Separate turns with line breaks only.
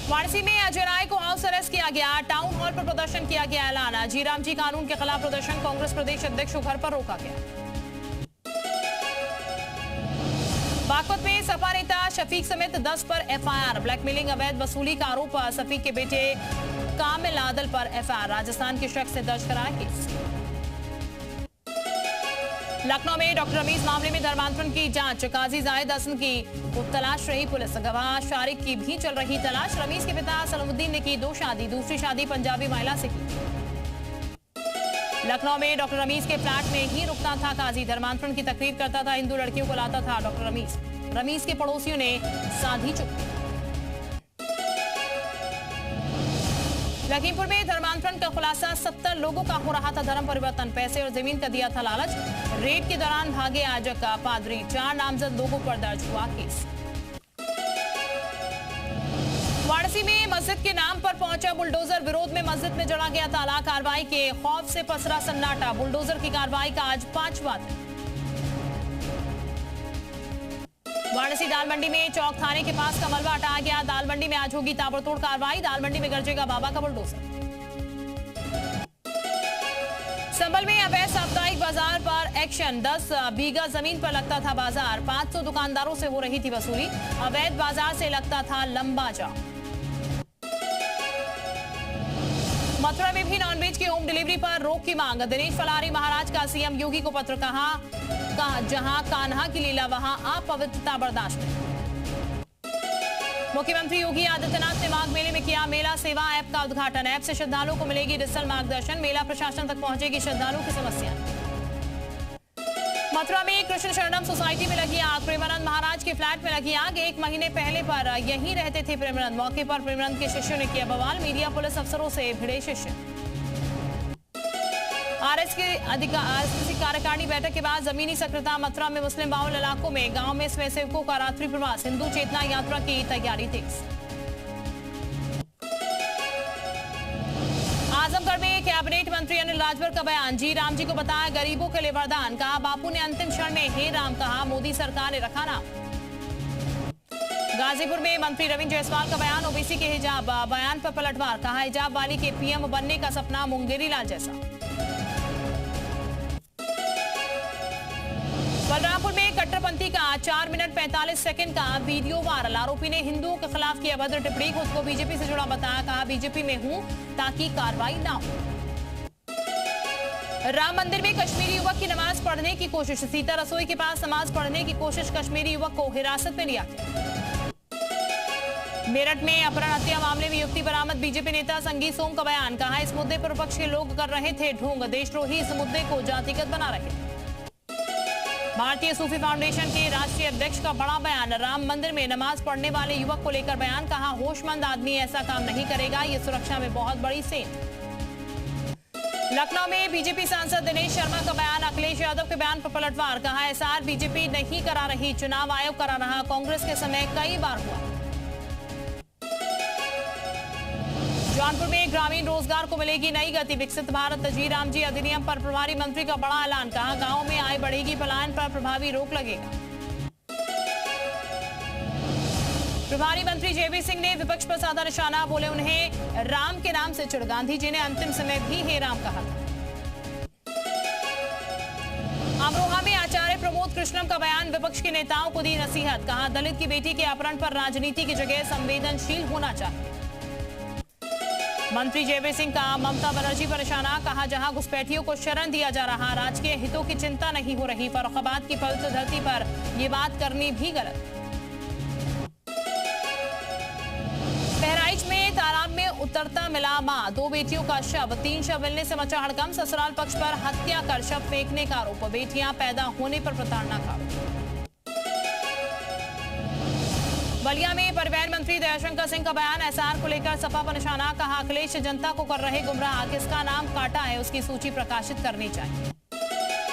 वाराणसी में अजय राय को house arrest किया गया। टाउन हॉल पर प्रदर्शन किया गया ऐलान। जीराम जी कानून के खिलाफ प्रदर्शन, कांग्रेस प्रदेश अध्यक्ष को घर पर रोका गया। बागपत में सपा नेता शफीक समेत 10 पर एफआईआर। ब्लैकमेलिंग, अवैध वसूली का आरोप। शफीक के बेटे कामिल आदल पर एफआईआर। राजस्थान के शख्स ने दर्ज कराया केस। लखनऊ में डॉक्टर रमीज मामले में धर्मांतरण की जांच। काजी जाहिद हसन की तलाश रही पुलिस। गवाह शारिक की भी चल रही तलाश। रमीज के पिता सलामुद्दीन ने की 2 शादी। दूसरी शादी पंजाबी महिला से की। लखनऊ में डॉक्टर रमीज के फ्लैट में ही रुकता था काजी। धर्मांतरण की तकरीर करता था, हिंदू लड़कियों को लाता था डॉक्टर रमीज। रमीज के पड़ोसियों ने साधी चुप्पी। लखीमपुर में धर्मांतरण का खुलासा। 70 लोगों का हो रहा था धर्म परिवर्तन। पैसे और जमीन का दिया था लालच। रेड के दौरान भागे आजक का पादरी। 4 नामजद लोगों पर दर्ज हुआ केस। वाराणसी में मस्जिद के नाम पर पहुंचा बुलडोजर। विरोध में मस्जिद में जड़ा गया ताला। कार्रवाई के खौफ से पसरा सन्नाटा। बुलडोजर की कार्रवाई का आज 5वां दिन। वाराणसी दाल मंडी में चौक थाने के पास का मलबा हटाया गया। दाल मंडी में आज होगी ताबड़तोड़ कार्रवाई। दाल मंडी में गरजेगा बाबा का बुलडोजर। संभल में अवैध साप्ताहिक बाजार पर एक्शन। 10 बीघा जमीन पर लगता था बाजार। 500 दुकानदारों से हो रही थी वसूली। अवैध बाजार से लगता था लंबा जाम। मथुरा में भी नॉनवेज की होम डिलीवरी पर रोक की मांग। दिनेश फलारी महाराज का सीएम योगी को पत्र। कहा जहां कान्हा की लीला वहां अपवित्रता बर्दाश्त नहीं। मुख्यमंत्री योगी आदित्यनाथ ने माघ मेले में किया मेला सेवा ऐप का उद्घाटन। ऐप से श्रद्धालुओं को मिलेगी डिजिटल मार्गदर्शन। मेला प्रशासन तक पहुंचेगी श्रद्धालुओं की समस्या। मथुरा में कृष्ण शरणम सोसाइटी में लगी आग। प्रेमानंद महाराज के फ्लैट में लगी आग। 1 महीने पहले पर यहीं रहते थे प्रेमानंद। मौके पर प्रेमानंद के शिष्यों ने किया बवाल। मीडिया पुलिस अफसरों से भिड़े शिष्य। आरएसपी कार्यकारिणी बैठक के बाद जमीनी सक्रियता। मथुरा में मुस्लिम बाहुल इलाकों में गांव में स्वयंसेवकों का रात्रि प्रवास। हिंदू चेतना यात्रा की तैयारी तेज। आजमगढ़ में कैबिनेट मंत्री अनिल राजभर का बयान। जी राम जी को बताया गरीबों के लिए वरदान। कहा बापू ने अंतिम क्षण में हे राम कहा। मोदी सरकार ने रखा नाम। गाजीपुर में मंत्री रविंद्र जायसवाल का बयान। ओबीसी के हिजाब बयान पर पलटवार। कहा हिजाब वाली के पीएम बनने का सपना मुंगेरी लाल जैसा। बलरामपुर में कट्टरपंथी का 4 मिनट 45 सेकंड का वीडियो वायरल। आरोपी ने हिंदुओं के खिलाफ की अभद्र टिप्पणी। खुद को बीजेपी से जुड़ा बताया। कहा बीजेपी में हूं ताकि कार्रवाई ना हो। राम मंदिर में कश्मीरी युवक की नमाज पढ़ने की कोशिश। सीता रसोई के पास नमाज पढ़ने की कोशिश। कश्मीरी युवक को हिरासत में लिया गया। मेरठ में अपहरण हत्या मामले में युवती बरामद। बीजेपी नेता संगीत सोम का बयान। कहा इस मुद्दे पर विपक्ष के लोग कर रहे थे ढोंग। देशद्रोही इस मुद्दे को जातिगत बना रहे। भारतीय सूफी फाउंडेशन के राष्ट्रीय अध्यक्ष का बड़ा बयान। राम मंदिर में नमाज पढ़ने वाले युवक को लेकर बयान। कहा होशमंद आदमी ऐसा काम नहीं करेगा। ये सुरक्षा में बहुत बड़ी सेंध। लखनऊ में बीजेपी सांसद दिनेश शर्मा का बयान। अखिलेश यादव के बयान पर पलटवार। कहा एसआर बीजेपी नहीं करा रही, चुनाव आयोग करा रहा। कांग्रेस के समय कई बार हुआ। जौनपुर में ग्रामीण रोजगार को मिलेगी नई गति। विकसित भारत जी राम जी अधिनियम पर प्रभारी मंत्री का बड़ा ऐलान। कहा गांव में आय बढ़ेगी, पलायन पर प्रभावी रोक लगेगा। प्रभारी मंत्री जेबी सिंह ने विपक्ष पर साधा निशाना। बोले उन्हें राम के नाम से चिढ़। गांधी जी ने अंतिम समय भी हे राम कहा था। अमरोहा में आचार्य प्रमोद कृष्णम का बयान। विपक्ष के नेताओं को दी नसीहत। कहा दलित की बेटी के अपहरण पर राजनीति की जगह संवेदनशील होना चाहिए। मंत्री जेबी सिंह का ममता बनर्जी पर निशाना। कहा जहां घुसपैठियों को शरण दिया जा रहा, राजकीय हितों की चिंता नहीं हो रही। फर्रुखाबाद की पवित्र धरती पर यह बात करनी भी गलत। बहराइच में तालाब में उतरता मिला मां। 2 बेटियों का शव। 3 शव मिलने से मचा हड़कंप। ससुराल पक्ष पर हत्या कर शव फेंकने का आरोप। बेटियां पैदा होने पर प्रताड़ना का आरोप। बलिया में परिवहन मंत्री दयाशंकर सिंह का बयान। एसआर को लेकर सपा पर निशाना। कहा अखिलेश जनता को कर रहे गुमराह। किसका नाम काटा है उसकी सूची प्रकाशित करनी चाहिए।